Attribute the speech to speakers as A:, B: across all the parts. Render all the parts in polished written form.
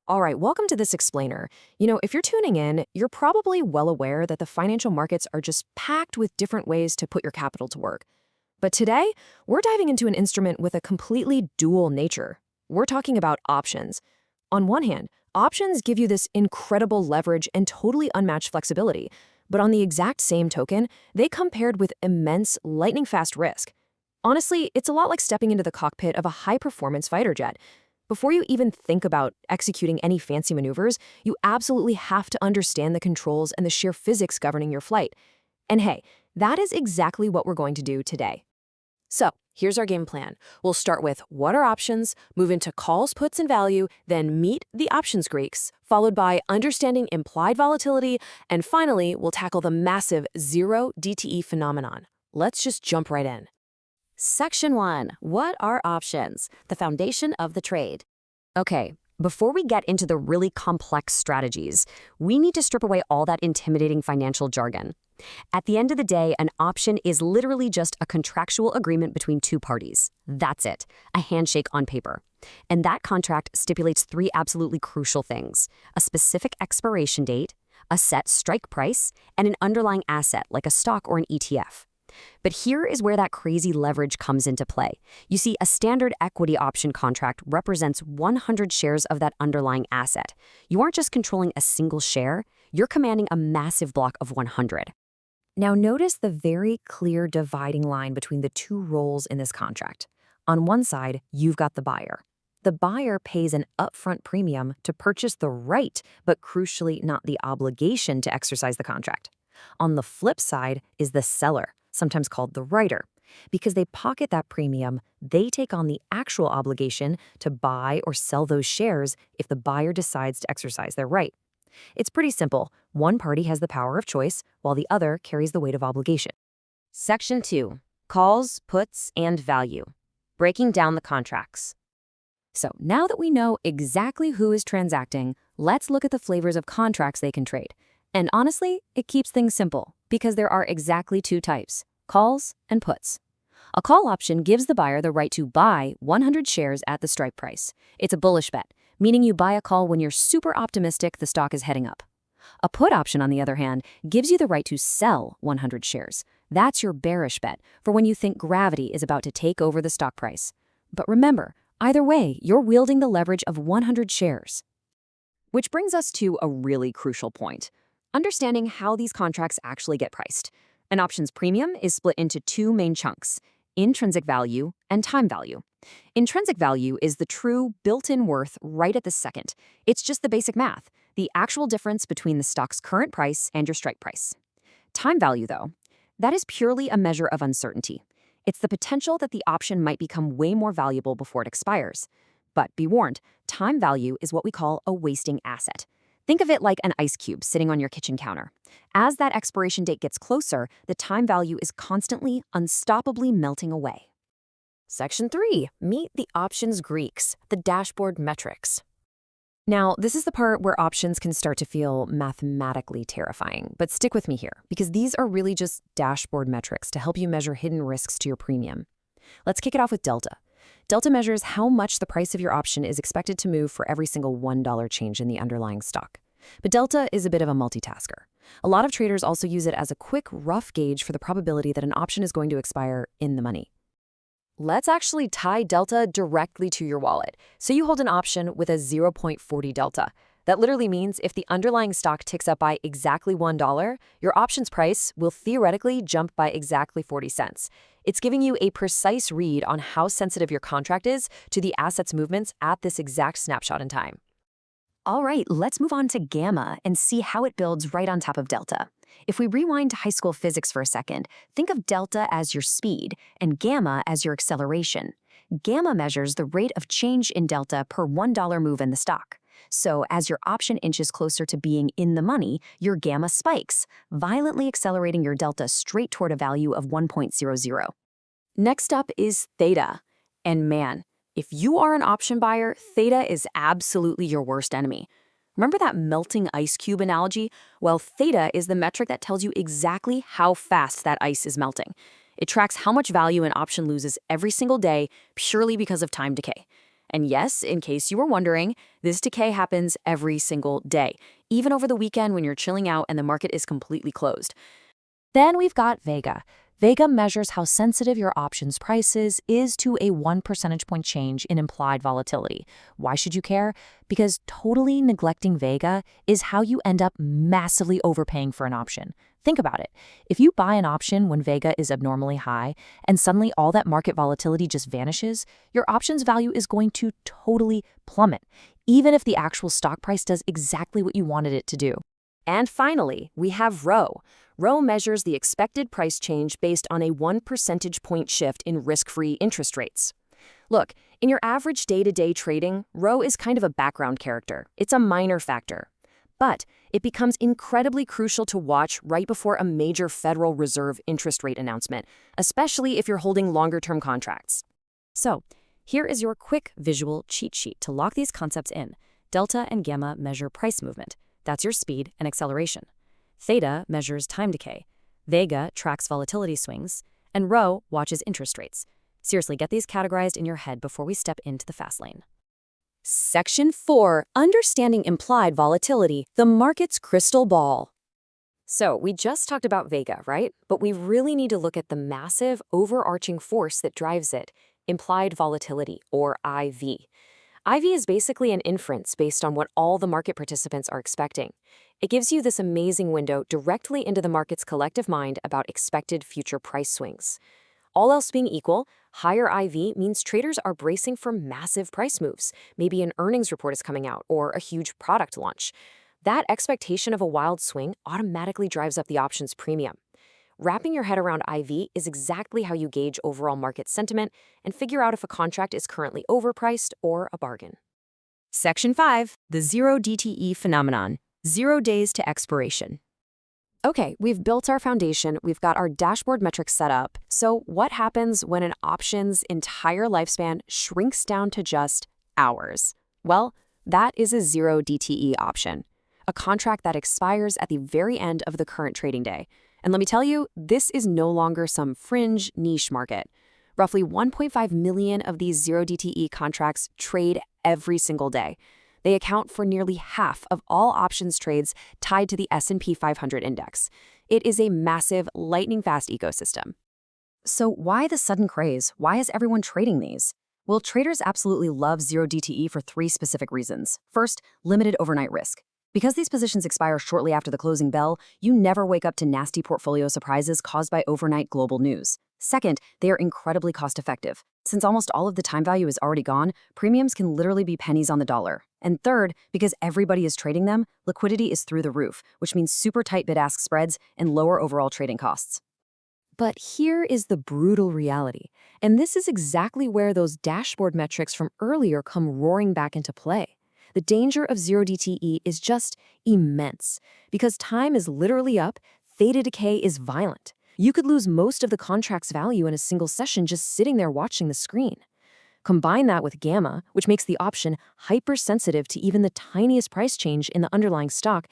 A: All right, welcome to this explainer. If you're tuning in, you're probably well aware that the financial markets are just packed with different ways to put your capital to work. But today, we're diving into an instrument with a completely dual nature. We're talking about options. On one hand, options give you this incredible leverage and totally unmatched flexibility. But on the exact same token, they come paired with immense, lightning-fast risk. Honestly, it's a lot like stepping into the cockpit of a high-performance fighter jet. Before you even think about executing any fancy maneuvers, you absolutely have to understand the controls and the sheer physics governing your flight. And hey, that is exactly what we're going to do today. So, here's our game plan. We'll start with what are options, move into calls, puts, and value, then meet the options Greeks, followed by understanding implied volatility, and finally, we'll tackle the massive zero DTE phenomenon. Let's just jump right in.
B: Section 1. What are options? The foundation of the trade.
A: Okay, before we get into the really complex strategies, we need to strip away all that intimidating financial jargon. At the end of the day, an option is literally just a contractual agreement between two parties. That's it, a handshake on paper. And that contract stipulates three absolutely crucial things: a specific expiration date, a set strike price, and an underlying asset like a stock or an ETF. But here is where that crazy leverage comes into play. You see, a standard equity option contract represents 100 shares of that underlying asset. You aren't just controlling a single share, you're commanding a massive block of 100. Now notice the very clear dividing line between the two roles in this contract. On one side, you've got the buyer. The buyer pays an upfront premium to purchase the right, but crucially not the obligation to exercise the contract. On the flip side is the seller, sometimes called the writer. Because they pocket that premium, they take on the actual obligation to buy or sell those shares if the buyer decides to exercise their right. It's pretty simple. One party has the power of choice, while the other carries the weight of obligation.
B: Section 2. Calls, puts, and value. Breaking down the contracts.
A: So now that we know exactly who is transacting, let's look at the flavors of contracts they can trade. And honestly, it keeps things simple, because there are exactly two types: calls and puts. A call option gives the buyer the right to buy 100 shares at the strike price. It's a bullish bet, meaning you buy a call when you're super optimistic the stock is heading up. A put option, on the other hand, gives you the right to sell 100 shares. That's your bearish bet for when you think gravity is about to take over the stock price. But remember, either way, you're wielding the leverage of 100 shares. Which brings us to a really crucial point: understanding how these contracts actually get priced. An options premium is split into two main chunks: intrinsic value and time value. Intrinsic value is the true built-in worth right at the second. It's just the basic math, the actual difference between the stock's current price and your strike price. Time value, though, that is purely a measure of uncertainty. It's the potential that the option might become way more valuable before it expires. But be warned, time value is what we call a wasting asset. Think of it like an ice cube sitting on your kitchen counter. As that expiration date gets closer, the time value is constantly, unstoppably melting away. Section 3. Meet the options Greeks, the dashboard metrics. Now, this is the part where options can start to feel mathematically terrifying, but stick with me here, because these are really just dashboard metrics to help you measure hidden risks to your premium. Let's kick it off with delta. Delta measures how much the price of your option is expected to move for every single $1 change in the underlying stock. But delta is a bit of a multitasker. A lot of traders also use it as a quick, rough gauge for the probability that an option is going to expire in the money. Let's actually tie delta directly to your wallet. So you hold an option with a 0.40 delta. That literally means if the underlying stock ticks up by exactly $1, your option's price will theoretically jump by exactly 40 cents. It's giving you a precise read on how sensitive your contract is to the asset's movements at this exact snapshot in time. All right, let's move on to gamma and see how it builds right on top of delta. If we rewind to high school physics for a second, think of delta as your speed and gamma as your acceleration. Gamma measures the rate of change in delta per $1 move in the stock. So as your option inches closer to being in the money, your gamma spikes, violently accelerating your delta straight toward a value of 1.00. Next up is theta. And man, if you are an option buyer, theta is absolutely your worst enemy. Remember that melting ice cube analogy? Well, theta is the metric that tells you exactly how fast that ice is melting. It tracks how much value an option loses every single day purely because of time decay. And yes, in case you were wondering, this decay happens every single day, even over the weekend when you're chilling out and the market is completely closed. Then we've got Vega. Vega measures how sensitive your options prices is to a 1 percentage point change in implied volatility. Why should you care? Because totally neglecting Vega is how you end up massively overpaying for an option. Think about it. If you buy an option when Vega is abnormally high and suddenly all that market volatility just vanishes, your option's value is going to totally plummet, even if the actual stock price does exactly what you wanted it to do. And finally, we have Rho. Rho measures the expected price change based on a 1 percentage point shift in risk-free interest rates. Look, in your average day-to-day trading, Rho is kind of a background character. It's a minor factor. But it becomes incredibly crucial to watch right before a major Federal Reserve interest rate announcement, especially if you're holding longer-term contracts. So, here is your quick visual cheat sheet to lock these concepts in. Delta and gamma measure price movement. That's your speed and acceleration. Theta measures time decay. Vega tracks volatility swings. And Rho watches interest rates. Seriously, get these categorized in your head before we step into the fast lane. Section 4. Understanding implied volatility, the market's crystal ball. So, we just talked about Vega, right? But we really need to look at the massive, overarching force that drives it, implied volatility, or IV. IV is basically an inference based on what all the market participants are expecting. It gives you this amazing window directly into the market's collective mind about expected future price swings. All else being equal, higher IV means traders are bracing for massive price moves. Maybe an earnings report is coming out or a huge product launch. That expectation of a wild swing automatically drives up the options premium. Wrapping your head around IV is exactly how you gauge overall market sentiment and figure out if a contract is currently overpriced or a bargain. Section 5. The Zero DTE Phenomenon. 0 days to expiration. Okay, we've built our foundation, we've got our dashboard metrics set up. So what happens when an option's entire lifespan shrinks down to just hours? Well, that is a 0 DTE option, a contract that expires at the very end of the current trading day. And let me tell you, this is no longer some fringe niche market. Roughly 1.5 million of these 0 DTE contracts trade every single day. They account for nearly half of all options trades tied to the S&P 500 index. It is a massive, lightning-fast ecosystem. So why the sudden craze? Why is everyone trading these? Well, traders absolutely love 0 DTE for 3 specific reasons. First, limited overnight risk. Because these positions expire shortly after the closing bell, you never wake up to nasty portfolio surprises caused by overnight global news. Second, they are incredibly cost-effective. Since almost all of the time value is already gone, premiums can literally be pennies on the dollar. And third, because everybody is trading them, liquidity is through the roof, which means super tight bid-ask spreads and lower overall trading costs. But here is the brutal reality, and this is exactly where those dashboard metrics from earlier come roaring back into play. The danger of 0 DTE is just immense. Because time is literally up, theta decay is violent. You could lose most of the contract's value in a single session just sitting there watching the screen. Combine that with gamma, which makes the option hypersensitive to even the tiniest price change in the underlying stock.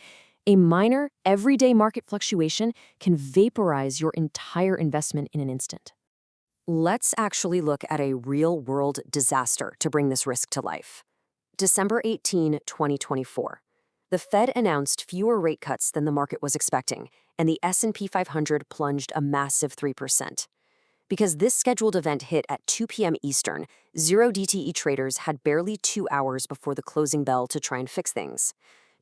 A: A minor, everyday market fluctuation can vaporize your entire investment in an instant. Let's actually look at a real-world disaster to bring this risk to life. December 18, 2024. The Fed announced fewer rate cuts than the market was expecting, and the S&P 500 plunged a massive 3%. Because this scheduled event hit at 2 p.m. Eastern, 0 DTE traders had barely 2 hours before the closing bell to try and fix things.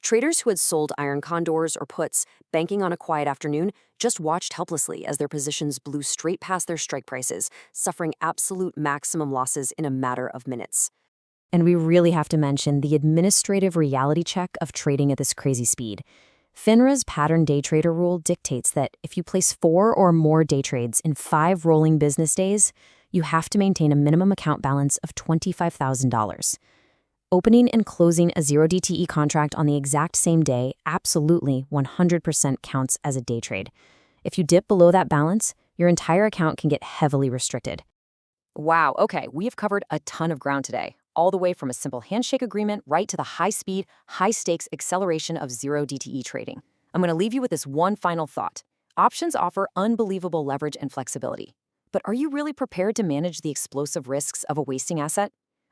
A: Traders who had sold iron condors or puts, banking on a quiet afternoon, just watched helplessly as their positions blew straight past their strike prices, suffering absolute maximum losses in a matter of minutes. And we really have to mention the administrative reality check of trading at this crazy speed. FINRA's pattern day trader rule dictates that if you place 4 or more day trades in 5 rolling business days, you have to maintain a minimum account balance of $25,000. Opening and closing a 0 DTE contract on the exact same day absolutely 100% counts as a day trade. If you dip below that balance, your entire account can get heavily restricted. Wow, okay, we have covered a ton of ground today, all the way from a simple handshake agreement right to the high-speed, high-stakes acceleration of 0 DTE trading. I'm going to leave you with this one final thought. Options offer unbelievable leverage and flexibility. But are you really prepared to manage the explosive risks of a wasting asset?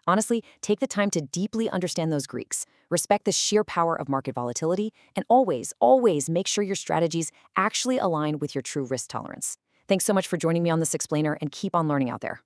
A: Honestly, take the time to deeply understand those Greeks, respect the sheer power of market volatility, and always make sure your strategies actually align with your true risk tolerance. Thanks so much for joining me on this explainer, and keep on learning out there.